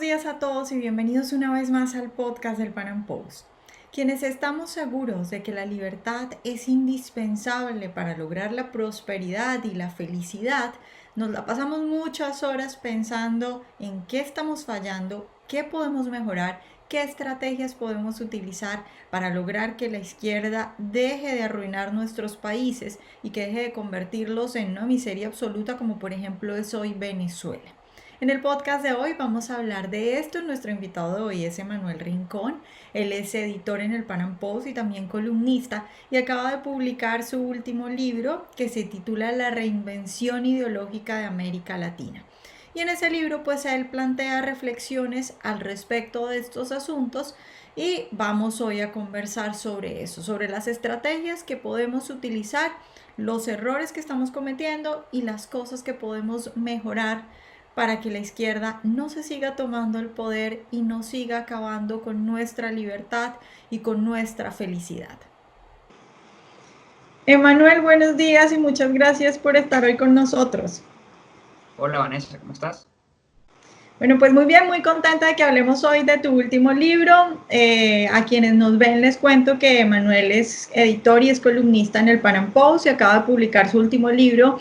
días a todos y bienvenidos una vez más al podcast del Pan Am Post. Quienes estamos seguros de que la libertad es indispensable para lograr la prosperidad y la felicidad, nos la pasamos muchas horas pensando en qué estamos fallando, qué podemos mejorar, qué estrategias podemos utilizar para lograr que la izquierda deje de arruinar nuestros países y que deje de convertirlos en una miseria absoluta como por ejemplo es hoy Venezuela. En el podcast de hoy vamos a hablar de esto. Nuestro invitado de hoy es Emanuel Rincón. Él es editor en el Pan Am Post y también columnista y acaba de publicar su último libro que se titula La reinvención ideológica de América Latina. Y en ese libro pues él plantea reflexiones al respecto de estos asuntos y vamos hoy a conversar sobre eso, sobre las estrategias que podemos utilizar, los errores que estamos cometiendo y las cosas que podemos mejorar para que la izquierda no se siga tomando el poder y no siga acabando con nuestra libertad y con nuestra felicidad. Emanuel, buenos días y muchas gracias por estar hoy con nosotros. Hola Vanessa, ¿cómo estás? Bueno, pues muy bien, muy contenta de que hablemos hoy de tu último libro. A quienes nos ven les cuento que Emanuel es editor y es columnista en el Pan Am Post y acaba de publicar su último libro,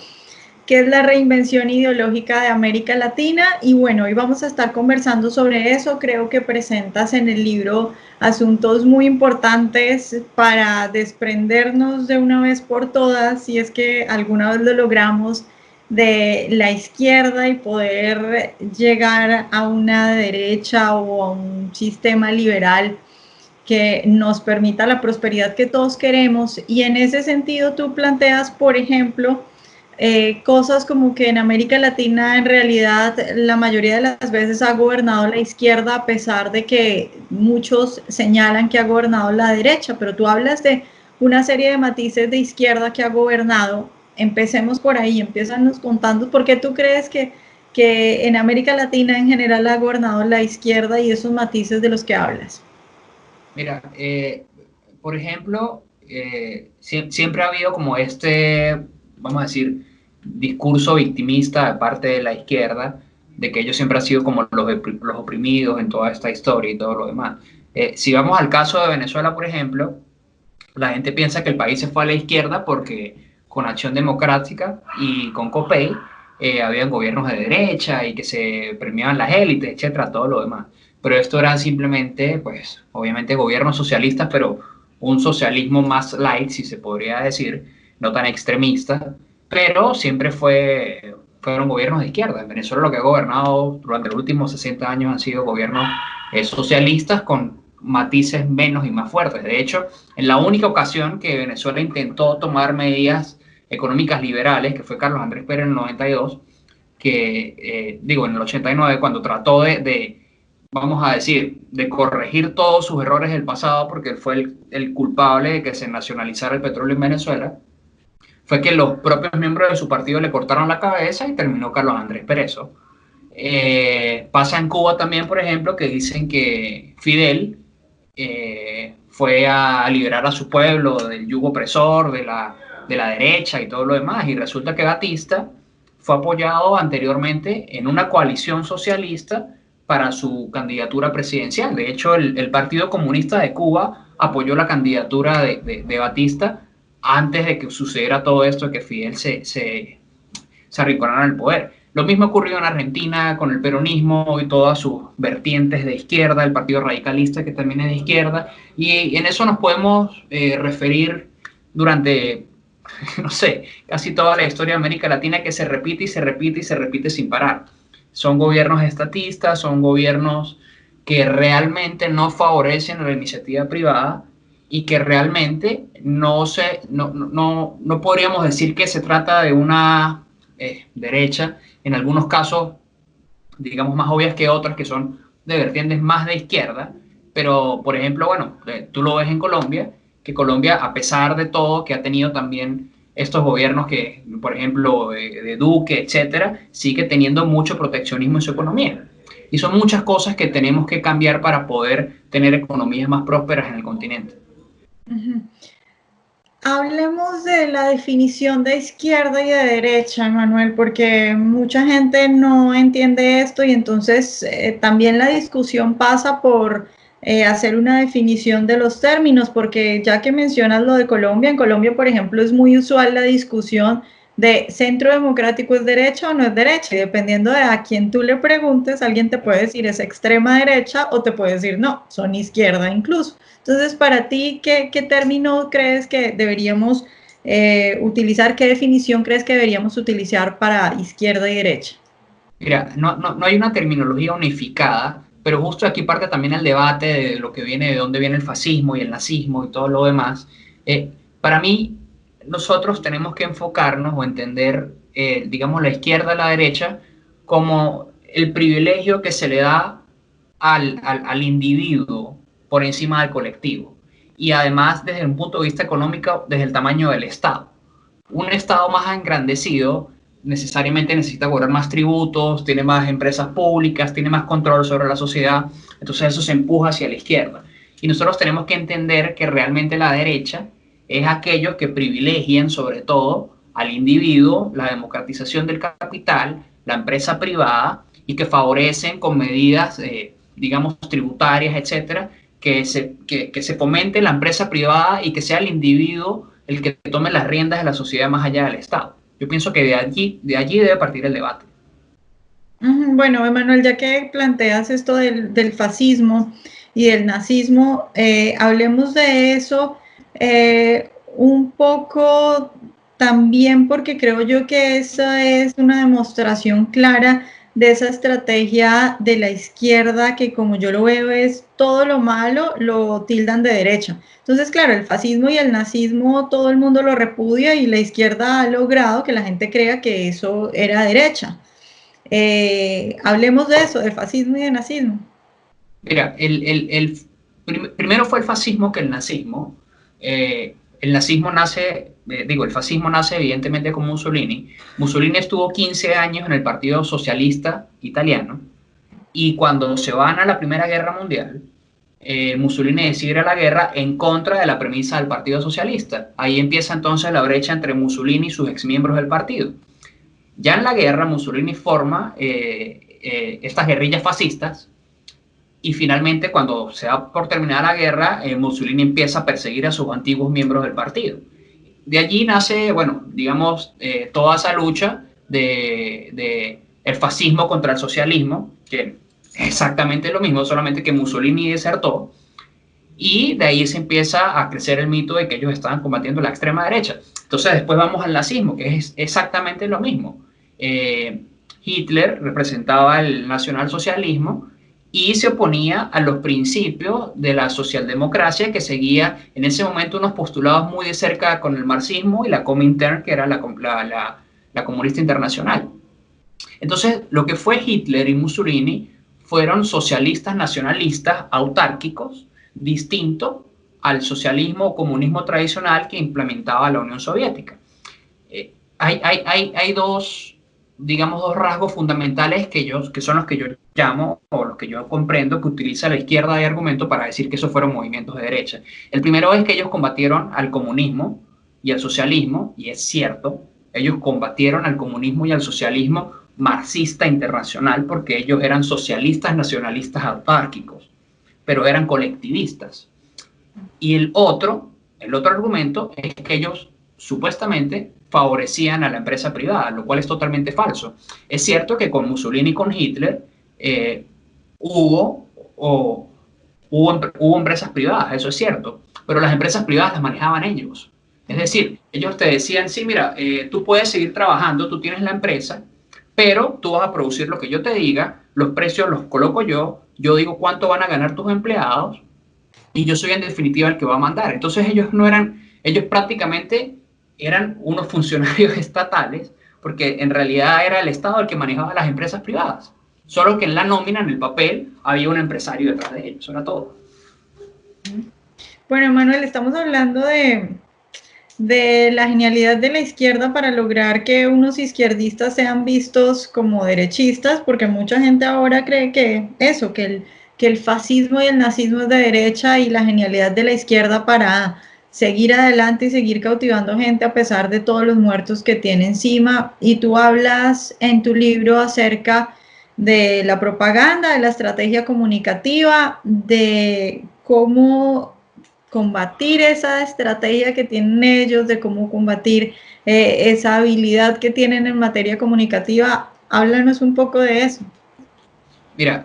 que es la reinvención ideológica de América Latina. Y bueno, hoy vamos a estar conversando sobre eso. Creo que presentas en el libro asuntos muy importantes para desprendernos de una vez por todas, si es que alguna vez lo logramos, de la izquierda y poder llegar a una derecha o a un sistema liberal que nos permita la prosperidad que todos queremos. Y en ese sentido tú planteas, por ejemplo, cosas como que en América Latina en realidad la mayoría de las veces ha gobernado la izquierda a pesar de que muchos señalan que ha gobernado la derecha, pero tú hablas de una serie de matices de izquierda que ha gobernado. Empecemos por ahí, empiezanos contando por qué tú crees que en América Latina en general ha gobernado la izquierda y esos matices de los que hablas. Mira, por ejemplo, siempre ha habido como este, vamos a decir, discurso victimista de parte de la izquierda, de que ellos siempre han sido como los oprimidos en toda esta historia y todo lo demás. Si vamos al caso de Venezuela, por ejemplo, la gente piensa que el país se fue a la izquierda porque con Acción Democrática y con COPEI habían gobiernos de derecha y que se premiaban las élites, etcétera, todo lo demás. Pero esto eran simplemente, pues, obviamente gobiernos socialistas, pero un socialismo más light, si se podría decir, no tan extremista, pero siempre fueron gobiernos de izquierda. En Venezuela lo que ha gobernado durante los últimos 60 años han sido gobiernos socialistas con matices menos y más fuertes. De hecho, en la única ocasión que Venezuela intentó tomar medidas económicas liberales, que fue Carlos Andrés Pérez en el 92, en el 89, cuando trató vamos a decir, de corregir todos sus errores del pasado, porque él fue el culpable de que se nacionalizara el petróleo en Venezuela, fue que los propios miembros de su partido le cortaron la cabeza y terminó Carlos Andrés preso. Pasa en Cuba también, por ejemplo, que dicen que Fidel fue a liberar a su pueblo del yugo opresor, de la derecha y todo lo demás, y resulta que Batista fue apoyado anteriormente en una coalición socialista para su candidatura presidencial. De hecho, el Partido Comunista de Cuba apoyó la candidatura de Batista antes de que sucediera todo esto, de que Fidel se arrinconara en el poder. Lo mismo ocurrió en Argentina con el peronismo y todas sus vertientes de izquierda, el Partido Radicalista que también es de izquierda, y en eso nos podemos referir durante, no sé, casi toda la historia de América Latina, que se repite y se repite y se repite sin parar. Son gobiernos estatistas, son gobiernos que realmente no favorecen la iniciativa privada y que realmente no podríamos decir que se trata de una derecha, en algunos casos, digamos, más obvias que otras, que son de vertientes más de izquierda, pero, por ejemplo, bueno, tú lo ves en Colombia, que Colombia, a pesar de todo, que ha tenido también estos gobiernos que, por ejemplo, de Duque, etcétera, sigue teniendo mucho proteccionismo en su economía. Y son muchas cosas que tenemos que cambiar para poder tener economías más prósperas en el continente. Uh -huh. Hablemos de la definición de izquierda y de derecha, Manuel, porque mucha gente no entiende esto y entonces también la discusión pasa por hacer una definición de los términos, porque ya que mencionas lo de Colombia, en Colombia, por ejemplo, es muy usual la discusión de centro democrático es derecha o no es derecha, y dependiendo de a quién tú le preguntes, alguien te puede decir es extrema derecha o te puede decir no, son izquierda incluso. Entonces, para ti, ¿qué término crees que deberíamos utilizar? ¿Qué definición crees que deberíamos utilizar para izquierda y derecha? Mira, no hay una terminología unificada, pero justo aquí parte también el debate de lo que viene, de dónde viene el fascismo y el nazismo y todo lo demás. Para mí, nosotros tenemos que enfocarnos o entender, digamos, la izquierda y la derecha como el privilegio que se le da al individuo por encima del colectivo. Y además, desde un punto de vista económico, desde el tamaño del Estado. Un Estado más engrandecido necesariamente necesita cobrar más tributos, tiene más empresas públicas, tiene más control sobre la sociedad, entonces eso se empuja hacia la izquierda. Y nosotros tenemos que entender que realmente la derecha es aquellos que privilegian sobre todo al individuo, la democratización del capital, la empresa privada y que favorecen con medidas, digamos, tributarias, etcétera, que se fomente la empresa privada y que sea el individuo el que tome las riendas de la sociedad más allá del Estado. Yo pienso que de allí debe partir el debate. Bueno, Emanuel, ya que planteas esto del fascismo y del nazismo, hablemos de eso un poco también porque creo yo que esa es una demostración clara de esa estrategia de la izquierda que como yo lo veo es todo lo malo lo tildan de derecha. Entonces, claro, el fascismo y el nazismo todo el mundo lo repudia y la izquierda ha logrado que la gente crea que eso era derecha. Hablemos de eso, de fascismo y de nazismo. Mira, primero fue el fascismo que el nazismo. El nazismo nace, el fascismo nace evidentemente con Mussolini. Mussolini estuvo 15 años en el Partido Socialista Italiano y cuando se van a la Primera Guerra Mundial, Mussolini decide ir a la guerra en contra de la premisa del Partido Socialista. Ahí empieza entonces la brecha entre Mussolini y sus exmiembros del partido. Ya en la guerra, Mussolini forma estas guerrillas fascistas y finalmente, cuando se da por terminada la guerra, Mussolini empieza a perseguir a sus antiguos miembros del partido. De allí nace, bueno, digamos, toda esa lucha de el fascismo contra el socialismo, que es exactamente lo mismo, solamente que Mussolini desertó, y de ahí se empieza a crecer el mito de que ellos estaban combatiendo la extrema derecha. Entonces después vamos al nazismo, que es exactamente lo mismo. Hitler representaba el nacionalsocialismo y se oponía a los principios de la socialdemocracia que seguía en ese momento unos postulados muy de cerca con el marxismo y la Comintern, que era la comunista internacional. Entonces, lo que fue Hitler y Mussolini fueron socialistas nacionalistas autárquicos, distinto al socialismo o comunismo tradicional que implementaba la Unión Soviética. Hay dos, digamos, dos rasgos fundamentales que son los que yo llamo o los que yo comprendo que utiliza la izquierda de argumento para decir que esos fueron movimientos de derecha. El primero es que ellos combatieron al comunismo y al socialismo, y es cierto, ellos combatieron al comunismo y al socialismo marxista internacional porque ellos eran socialistas nacionalistas autárquicos, pero eran colectivistas. Y el otro argumento es que ellos supuestamente favorecían a la empresa privada, lo cual es totalmente falso. Es cierto que con Mussolini y con Hitler hubo empresas privadas, eso es cierto, pero las empresas privadas las manejaban ellos. Es decir, ellos te decían, sí, mira, tú puedes seguir trabajando, tú tienes la empresa, pero tú vas a producir lo que yo te diga, los precios los coloco yo digo cuánto van a ganar tus empleados y yo soy en definitiva el que va a mandar. Entonces ellos prácticamente eran unos funcionarios estatales porque en realidad era el Estado el que manejaba las empresas privadas. Solo que en la nómina, en el papel, había un empresario detrás de ellos, eso era todo. Bueno, Manuel, estamos hablando de la genialidad de la izquierda para lograr que unos izquierdistas sean vistos como derechistas, porque mucha gente ahora cree que que el fascismo y el nazismo es de derecha y la genialidad de la izquierda para seguir adelante y seguir cautivando gente a pesar de todos los muertos que tiene encima. Y tú hablas en tu libro acerca de la propaganda, de la estrategia comunicativa, de cómo combatir esa estrategia que tienen ellos, de cómo combatir esa habilidad que tienen en materia comunicativa. Háblanos un poco de eso. Mira,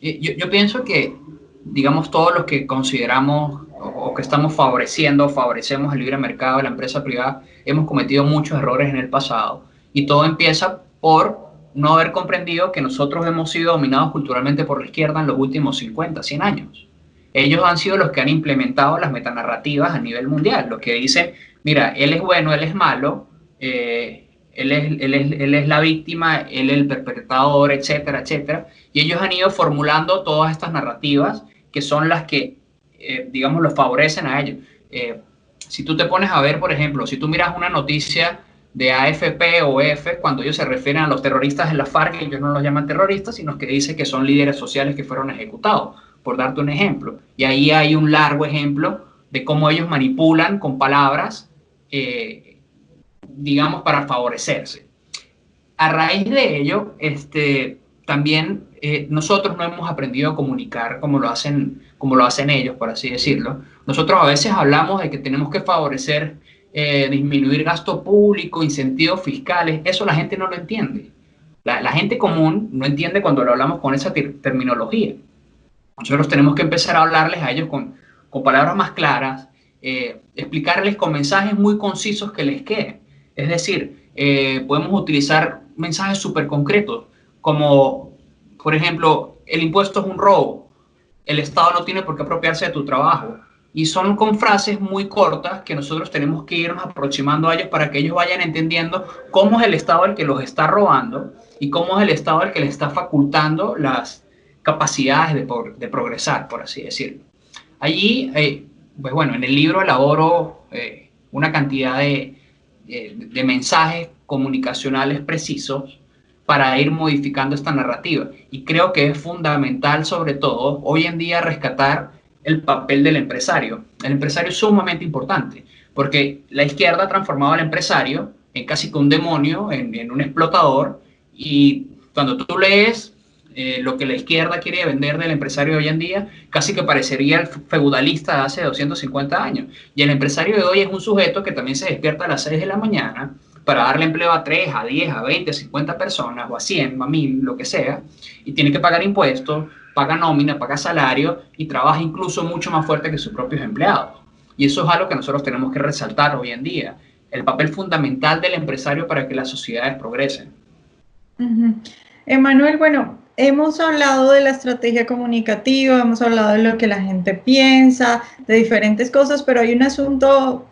yo pienso que, digamos, todos los que consideramos o que estamos favoreciendo, favorecemos el libre mercado de la empresa privada, hemos cometido muchos errores en el pasado. Y todo empieza por no haber comprendido que nosotros hemos sido dominados culturalmente por la izquierda en los últimos 50, 100 años. Ellos han sido los que han implementado las metanarrativas a nivel mundial, los que dicen, mira, él es bueno, él es malo, él es la víctima, él es el perpetrador, etcétera, etcétera. Y ellos han ido formulando todas estas narrativas que son las que, digamos, los favorecen a ellos. Si tú te pones a ver, por ejemplo, si tú miras una noticia de AFP o EF, cuando ellos se refieren a los terroristas de la FARC, ellos no los llaman terroristas, sino que dicen que son líderes sociales que fueron ejecutados, por darte un ejemplo. Y ahí hay un largo ejemplo de cómo ellos manipulan con palabras, digamos, para favorecerse. A raíz de ello, también nosotros no hemos aprendido a comunicar como lo hacen ellos, por así decirlo. Nosotros a veces hablamos de que tenemos que favorecer, disminuir gasto público, incentivos fiscales. Eso la gente no lo entiende. La gente común no entiende cuando lo hablamos con esa terminología. Nosotros tenemos que empezar a hablarles a ellos con palabras más claras, explicarles con mensajes muy concisos que les queden. Es decir, podemos utilizar mensajes súper concretos, como, por ejemplo, el impuesto es un robo, el Estado no tiene por qué apropiarse de tu trabajo. Y son con frases muy cortas que nosotros tenemos que irnos aproximando a ellos para que ellos vayan entendiendo cómo es el Estado el que los está robando y cómo es el Estado el que les está facultando las capacidades de progresar, por así decirlo. Allí, pues bueno, en el libro elaboro una cantidad de mensajes comunicacionales precisos para ir modificando esta narrativa. Y creo que es fundamental, sobre todo, hoy en día rescatar el papel del empresario. El empresario es sumamente importante, porque la izquierda ha transformado al empresario en casi que un demonio, en un explotador, y cuando tú lees lo que la izquierda quiere vender del empresario de hoy en día, casi que parecería el feudalista de hace 250 años. Y el empresario de hoy es un sujeto que también se despierta a las 6 de la mañana para darle empleo a 3, a 10, a 20, a 50 personas, o a 100, a 1000, lo que sea, y tiene que pagar impuestos, paga nómina, paga salario, y trabaja incluso mucho más fuerte que sus propios empleados. Y eso es algo que nosotros tenemos que resaltar hoy en día, el papel fundamental del empresario para que las sociedades progresen. Emanuel, bueno, hemos hablado de la estrategia comunicativa, hemos hablado de lo que la gente piensa, de diferentes cosas, pero hay un asunto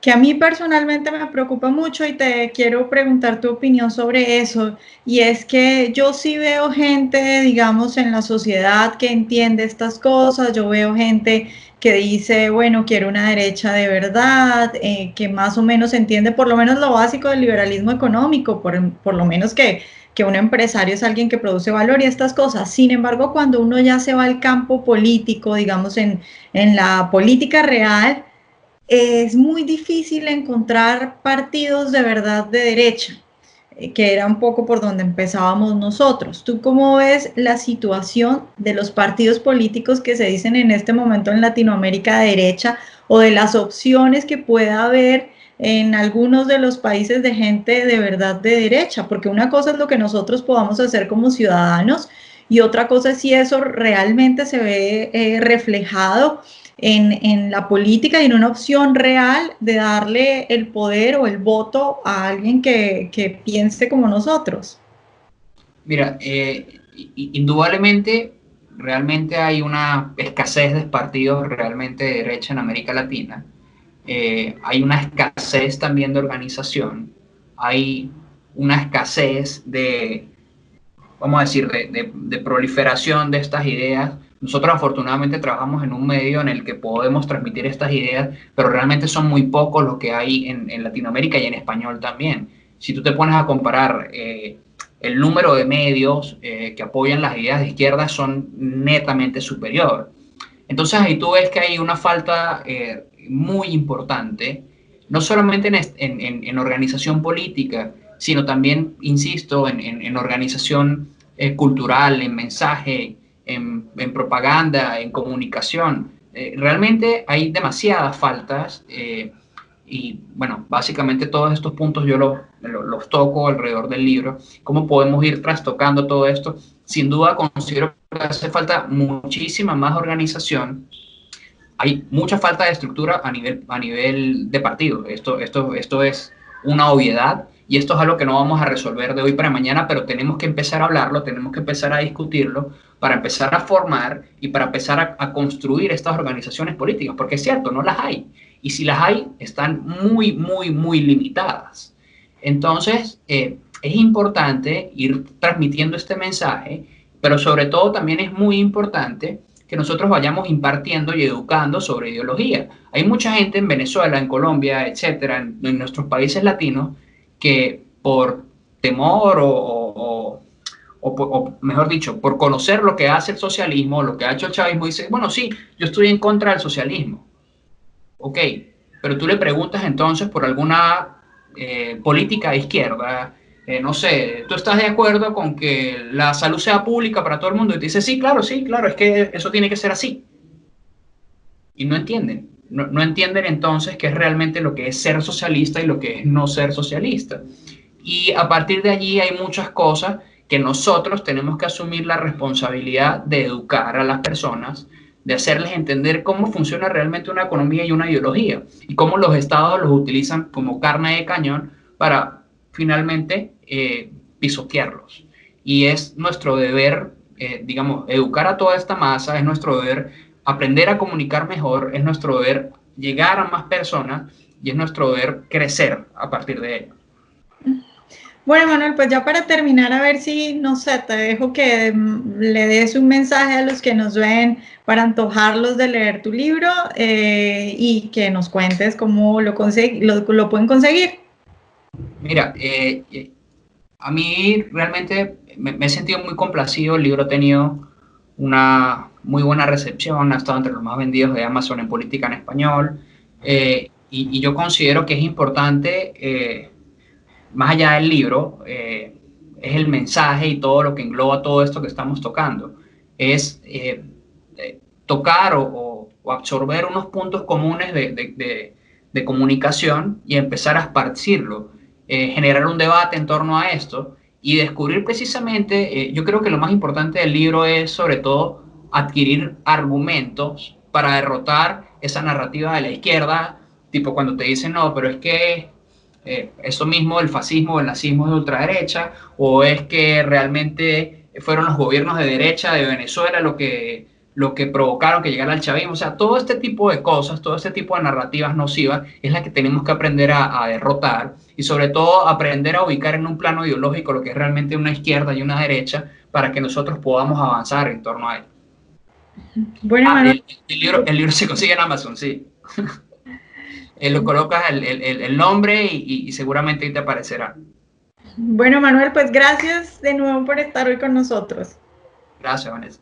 que a mí personalmente me preocupa mucho y te quiero preguntar tu opinión sobre eso. Y es que yo sí veo gente, digamos, en la sociedad que entiende estas cosas, yo veo gente que dice, bueno, quiero una derecha de verdad, que más o menos entiende por lo menos lo básico del liberalismo económico, por lo menos que un empresario es alguien que produce valor y estas cosas. Sin embargo, cuando uno ya se va al campo político, digamos, en la política real, es muy difícil encontrar partidos de verdad de derecha, que era un poco por donde empezábamos nosotros. ¿Tú cómo ves la situación de los partidos políticos que se dicen en este momento en Latinoamérica de derecha o de las opciones que pueda haber en algunos de los países de gente de verdad de derecha? Porque una cosa es lo que nosotros podamos hacer como ciudadanos y otra cosa es si eso realmente se ve reflejado en la política y en una opción real de darle el poder o el voto a alguien que piense como nosotros. Mira, indudablemente, realmente hay una escasez de partidos realmente de derecha en América Latina. Hay una escasez también de organización. Hay una escasez de, vamos a decir, de proliferación de estas ideas. Nosotros afortunadamente trabajamos en un medio en el que podemos transmitir estas ideas, pero realmente son muy pocos los que hay en Latinoamérica y en español también. Si tú te pones a comparar el número de medios que apoyan las ideas de izquierda son netamente superior. Entonces ahí tú ves que hay una falta muy importante, no solamente en organización política, sino también, insisto, en organización cultural, en mensaje, en propaganda, en comunicación. Realmente hay demasiadas faltas y bueno, básicamente todos estos puntos yo los toco alrededor del libro. ¿Cómo podemos ir trastocando todo esto? Sin duda considero que hace falta muchísima más organización. Hay mucha falta de estructura a nivel de partido. Esto es una obviedad y esto es algo que no vamos a resolver de hoy para mañana, pero tenemos que empezar a hablarlo, tenemos que empezar a discutirlo para empezar a formar y para empezar a construir estas organizaciones políticas, porque es cierto, no las hay. Y si las hay, están muy, muy, muy limitadas. Entonces, es importante ir transmitiendo este mensaje, pero sobre todo también es muy importante que nosotros vayamos impartiendo y educando sobre ideología. Hay mucha gente en Venezuela, en Colombia, etcétera, en nuestros países latinos, que por temor o mejor dicho, por conocer lo que hace el socialismo, lo que ha hecho el chavismo, dice, bueno, sí, yo estoy en contra del socialismo. Ok, pero tú le preguntas entonces por alguna política de izquierda, no sé, ¿tú estás de acuerdo con que la salud sea pública para todo el mundo? Y te dice, sí, claro, es que eso tiene que ser así. Y no entienden, no entienden entonces qué es realmente lo que es ser socialista y lo que es no ser socialista. Y a partir de allí hay muchas cosas que nosotros tenemos que asumir la responsabilidad de educar a las personas, de hacerles entender cómo funciona realmente una economía y una ideología y cómo los estados los utilizan como carne de cañón para finalmente pisotearlos. Y es nuestro deber, digamos, educar a toda esta masa, es nuestro deber aprender a comunicar mejor, es nuestro deber llegar a más personas y es nuestro deber crecer a partir de ello. Bueno, Manuel, pues ya para terminar, a ver si, no sé, te dejo que le des un mensaje a los que nos ven para antojarlos de leer tu libro y que nos cuentes cómo lo pueden conseguir. Mira, a mí realmente me he sentido muy complacido. El libro ha tenido una muy buena recepción, ha estado entre los más vendidos de Amazon en política en español. Y yo considero que es importante, más allá del libro, es el mensaje y todo lo que engloba todo esto que estamos tocando. Es tocar o absorber unos puntos comunes de comunicación y empezar a esparcirlo, generar un debate en torno a esto y descubrir precisamente, yo creo que lo más importante del libro es sobre todo adquirir argumentos para derrotar esa narrativa de la izquierda, tipo cuando te dicen, no, pero es que eso mismo, el fascismo, el nazismo es de ultraderecha, o es que realmente fueron los gobiernos de derecha de Venezuela lo que provocaron que llegara el chavismo. O sea, todo este tipo de cosas, todo este tipo de narrativas nocivas es la que tenemos que aprender a derrotar y sobre todo aprender a ubicar en un plano ideológico lo que es realmente una izquierda y una derecha para que nosotros podamos avanzar en torno a él. Bueno, Ah, Manuel. el libro se consigue en Amazon, sí. Lo colocas el nombre y seguramente ahí te aparecerá. Bueno, Manuel, pues gracias de nuevo por estar hoy con nosotros. Gracias, Vanessa.